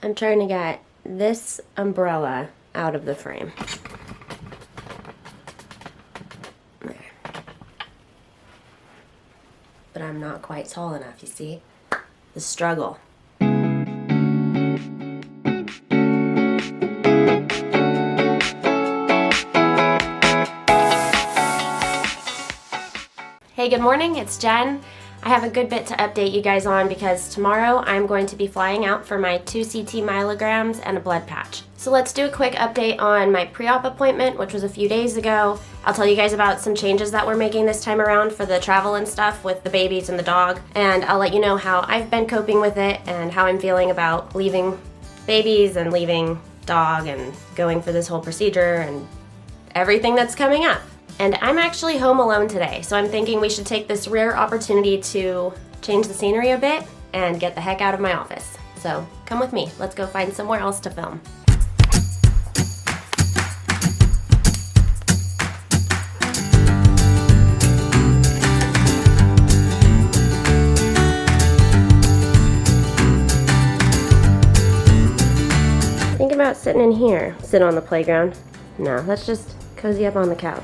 I'm trying to get this umbrella out of the frame. There. But I'm not quite tall enough, you see? The struggle. Hey, good morning, it's Jen. I have a good bit to update you guys on because tomorrow I'm going to be flying out for my 2 CT myelograms and a blood patch. So let's do a quick update on my pre-op appointment, which was a few days ago. I'll tell you guys about some changes that we're making this time around for the travel and stuff with the babies and the dog, and I'll let you know how I've been coping with it and how I'm feeling about leaving babies and leaving dog and going for this whole procedure and everything that's coming up. And I'm actually home alone today, so I'm thinking we should take this rare opportunity to change the scenery a bit and get the heck out of my office. So come with me, let's go find somewhere else to film. Think about sitting in here, sit on the playground. No, let's just cozy up on the couch.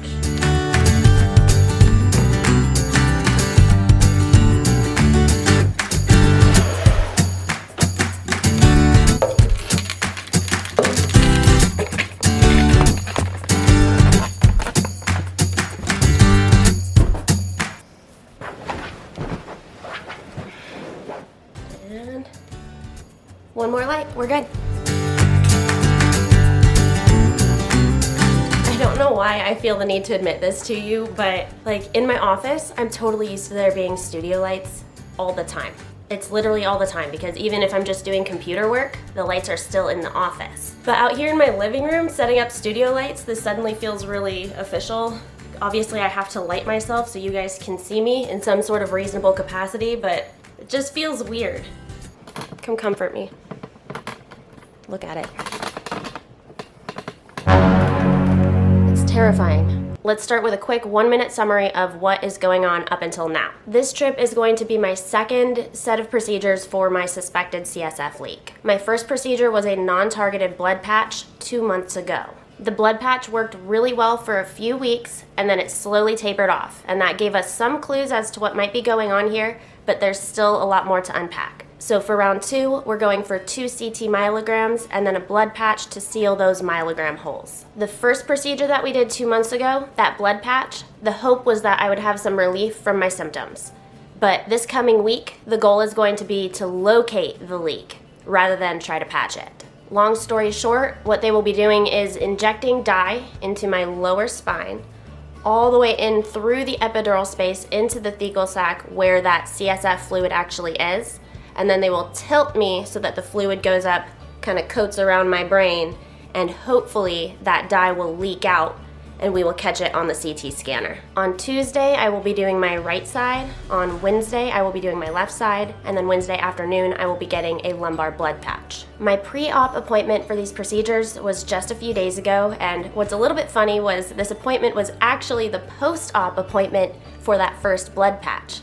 And one more light, we're good. I don't know why I feel the need to admit this to you, but like in my office, I'm totally used to there being studio lights all the time. It's literally all the time because even if I'm just doing computer work, the lights are still in the office. But out here in my living room, setting up studio lights, this suddenly feels really official. Obviously I have to light myself so you guys can see me in some sort of reasonable capacity, but it just feels weird. Come comfort me. Look at it. Terrifying. Let's start with a quick 1-minute summary of what is going on up until now. This trip is going to be my second set of procedures for my suspected CSF leak. My first procedure was a non-targeted blood patch 2 months ago. The blood patch worked really well for a few weeks and then it slowly tapered off, and that gave us some clues as to what might be going on here, but there's still a lot more to unpack. So for round 2, we're going for 2 CT myelograms and then a blood patch to seal those myelogram holes. The first procedure that we did 2 months ago, that blood patch, the hope was that I would have some relief from my symptoms. But this coming week, the goal is going to be to locate the leak rather than try to patch it. Long story short, what they will be doing is injecting dye into my lower spine, all the way in through the epidural space into the thecal sac where that CSF fluid actually is. And then they will tilt me so that the fluid goes up, kind of coats around my brain, and hopefully that dye will leak out and we will catch it on the CT scanner. On Tuesday, I will be doing my right side. On Wednesday, I will be doing my left side. And then Wednesday afternoon, I will be getting a lumbar blood patch. My pre-op appointment for these procedures was just a few days ago, and what's a little bit funny was this appointment was actually the post-op appointment for that first blood patch.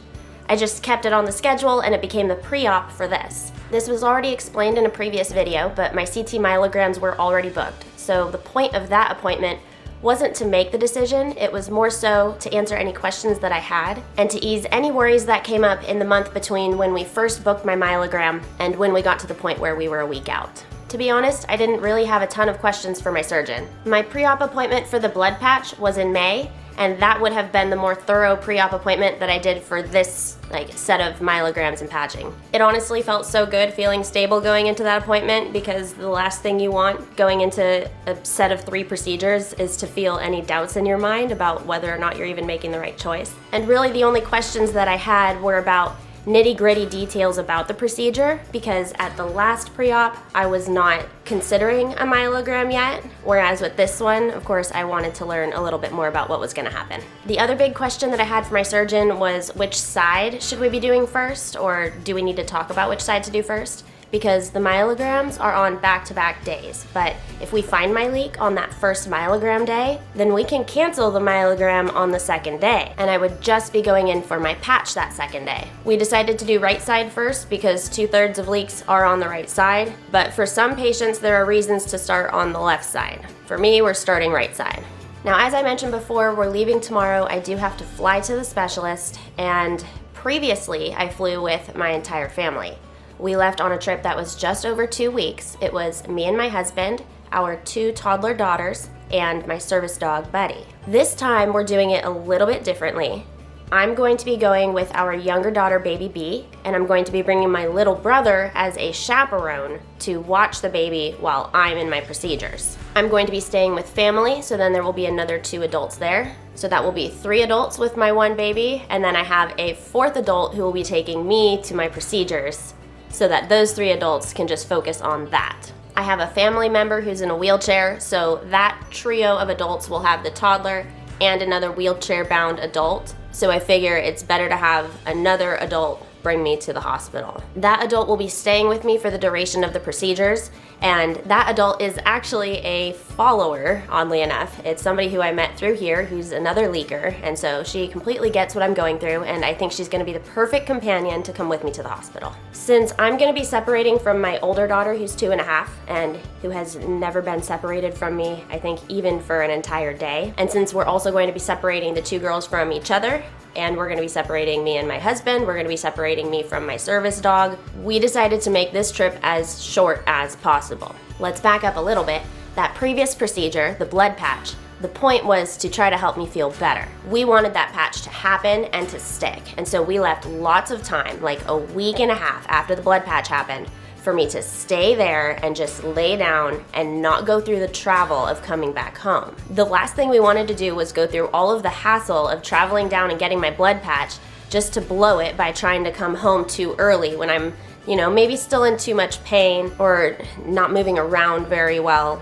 I just kept it on the schedule and it became the pre-op for this. This was already explained in a previous video, but my CT myelograms were already booked. So the point of that appointment wasn't to make the decision, it was more so to answer any questions that I had and to ease any worries that came up in the month between when we first booked my myelogram and when we got to the point where we were a week out. To be honest, I didn't really have a ton of questions for my surgeon. My pre-op appointment for the blood patch was in May, and that would have been the more thorough pre-op appointment that I did for this set of myelograms and patching. It honestly felt so good feeling stable going into that appointment because the last thing you want going into a set of 3 procedures is to feel any doubts in your mind about whether or not you're even making the right choice. And really the only questions that I had were about nitty-gritty details about the procedure because at the last pre-op I was not considering a myelogram yet, whereas with this one, of course, I wanted to learn a little bit more about what was going to happen. The other big question that I had for my surgeon was which side should we be doing first, or do we need to talk about which side to do first? because the myelograms are on back-to-back days. But if we find my leak on that first myelogram day, then we can cancel the myelogram on the second day, and I would just be going in for my patch that second day. We decided to do right side first because 2/3 of leaks are on the right side, but for some patients there are reasons to start on the left side. For me, we're starting right side. Now, as I mentioned before, we're leaving tomorrow. I do have to fly to the specialist, and previously I flew with my entire family. We left on a trip that was just over 2 weeks. It was me and my husband, our 2 toddler daughters, and my service dog, Buddy. This time we're doing it a little bit differently. I'm going to be going with our younger daughter, Baby B, and I'm going to be bringing my little brother as a chaperone to watch the baby while I'm in my procedures. I'm going to be staying with family, so then there will be another 2 adults there. So that will be 3 adults with my 1 baby, and then I have a 4th adult who will be taking me to my procedures so that those 3 adults can just focus on that. I have a family member who's in a wheelchair, so that trio of adults will have the toddler and another wheelchair-bound adult. So I figure it's better to have another adult bring me to the hospital. That adult will be staying with me for the duration of the procedures, and that adult is actually a follower, oddly enough. It's somebody who I met through here who's another leaker, and so she completely gets what I'm going through, and I think she's gonna be the perfect companion to come with me to the hospital. Since I'm gonna be separating from my older daughter who's 2.5 and who has never been separated from me, I think even for an entire day, and since we're also going to be separating the 2 girls from each other, and we're gonna be separating me and my husband, we're gonna be separating me from my service dog, we decided to make this trip as short as possible. Let's back up a little bit. That previous procedure, the blood patch, the point was to try to help me feel better. We wanted that patch to happen and to stick, and so we left lots of time, like a week and a half after the blood patch happened, for me to stay there and just lay down and not go through the travel of coming back home. The last thing we wanted to do was go through all of the hassle of traveling down and getting my blood patch just to blow it by trying to come home too early when I'm, maybe still in too much pain or not moving around very well.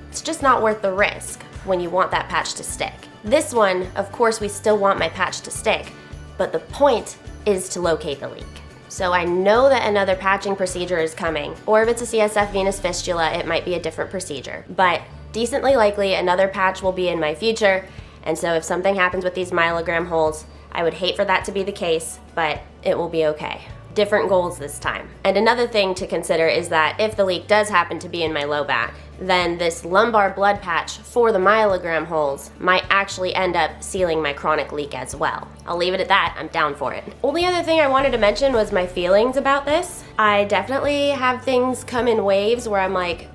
It's just not worth the risk when you want that patch to stick. This one, of course, we still want my patch to stick, but the point is to locate the leak. So I know that another patching procedure is coming, or if it's a CSF-venous fistula, it might be a different procedure. But decently likely another patch will be in my future, and so if something happens with these myelogram holes, I would hate for that to be the case, but it will be okay. Different goals this time. And another thing to consider is that if the leak does happen to be in my low back, then this lumbar blood patch for the myelogram holes might actually end up sealing my chronic leak as well. I'll leave it at that. I'm down for it. Only other thing I wanted to mention was my feelings about this. I definitely have things come in waves where I'm like,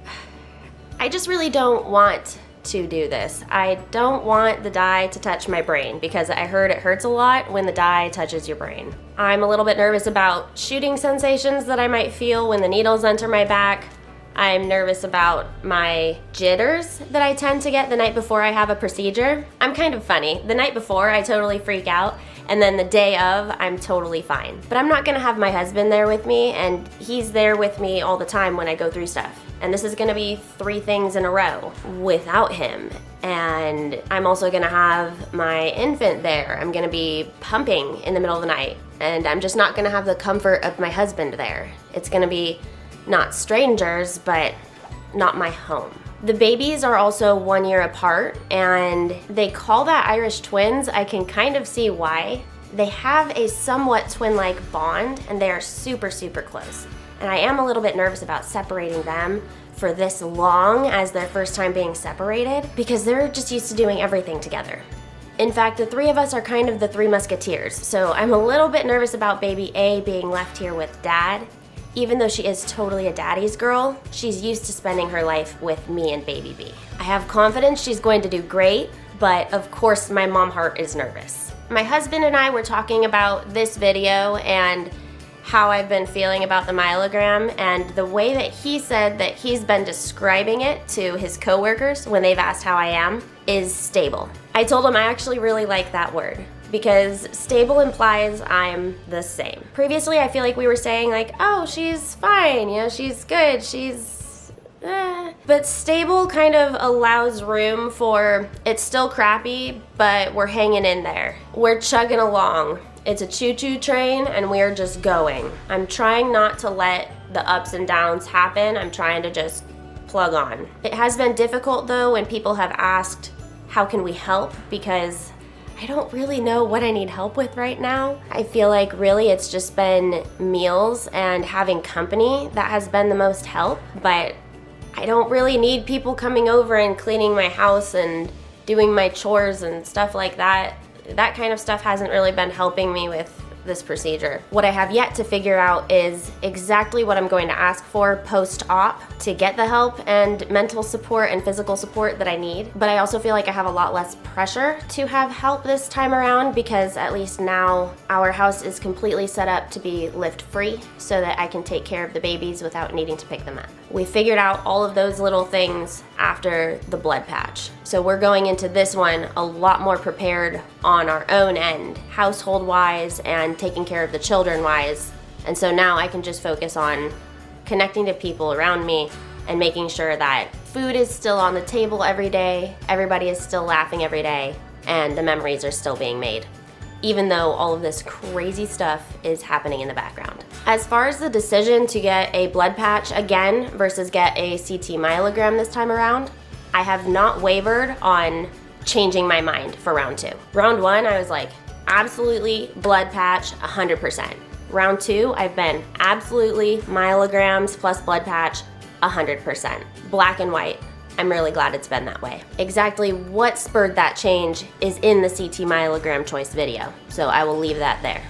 I just really don't want to do this. I don't want the dye to touch my brain because I heard it hurts a lot when the dye touches your brain. I'm a little bit nervous about shooting sensations that I might feel when the needles enter my back. I'm nervous about my jitters that I tend to get the night before I have a procedure. I'm kind of funny. The night before I totally freak out, and then the day of I'm totally fine. But I'm not gonna have my husband there with me, and he's there with me all the time when I go through stuff. And this is gonna be 3 things in a row without him. And I'm also gonna have my infant there. I'm gonna be pumping in the middle of the night, and I'm just not gonna have the comfort of my husband there. It's gonna be not strangers, but not my home. The babies are also 1 year apart, and they call that Irish twins. I can kind of see why. They have a somewhat twin-like bond, and they are super, super close. And I am a little bit nervous about separating them for this long as their first time being separated, because they're just used to doing everything together. In fact, the 3 of us are kind of the 3 musketeers, so I'm a little bit nervous about baby A being left here with dad. Even though she is totally a daddy's girl, she's used to spending her life with me and baby B. I have confidence she's going to do great, but of course my mom heart is nervous. My husband and I were talking about this video and how I've been feeling about the myelogram, and the way that he said that he's been describing it to his coworkers when they've asked how I am is stable. I told him I actually really like that word, because stable implies I'm the same. Previously, I feel like we were saying like, oh, she's fine, she's good, she's But stable kind of allows room for, it's still crappy, but we're hanging in there. We're chugging along. It's a choo-choo train and we're just going. I'm trying not to let the ups and downs happen. I'm trying to just plug on. It has been difficult though when people have asked, how can we help? Because I don't really know what I need help with right now. I feel like really it's just been meals and having company that has been the most help, but I don't really need people coming over and cleaning my house and doing my chores and stuff like that. That kind of stuff hasn't really been helping me with this procedure. What I have yet to figure out is exactly what I'm going to ask for post-op to get the help and mental support and physical support that I need. But I also feel like I have a lot less pressure to have help this time around because at least now our house is completely set up to be lift-free so that I can take care of the babies without needing to pick them up. We figured out all of those little things after the blood patch. So we're going into this one a lot more prepared on our own end, household-wise and taking care of the children-wise. And so now I can just focus on connecting to people around me and making sure that food is still on the table every day, everybody is still laughing every day, and the memories are still being made, even though all of this crazy stuff is happening in the background. As far as the decision to get a blood patch again versus get a CT myelogram this time around, I have not wavered on changing my mind for round 2. Round 1, I was like, absolutely blood patch, 100%. Round 2, I've been absolutely myelograms plus blood patch, 100%. Black and white. I'm really glad it's been that way. Exactly what spurred that change is in the CT myelogram choice video, so I will leave that there.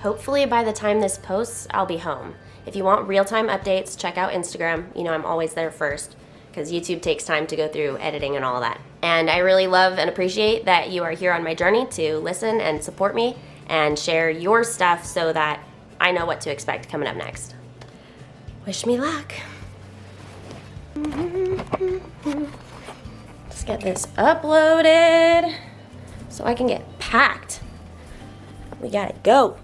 Hopefully by the time this posts, I'll be home. If you want real-time updates, check out Instagram. You know I'm always there first, because YouTube takes time to go through editing and all of that. And I really love and appreciate that you are here on my journey to listen and support me and share your stuff so that I know what to expect coming up next. Wish me luck. Let's get this uploaded so I can get packed. We gotta go.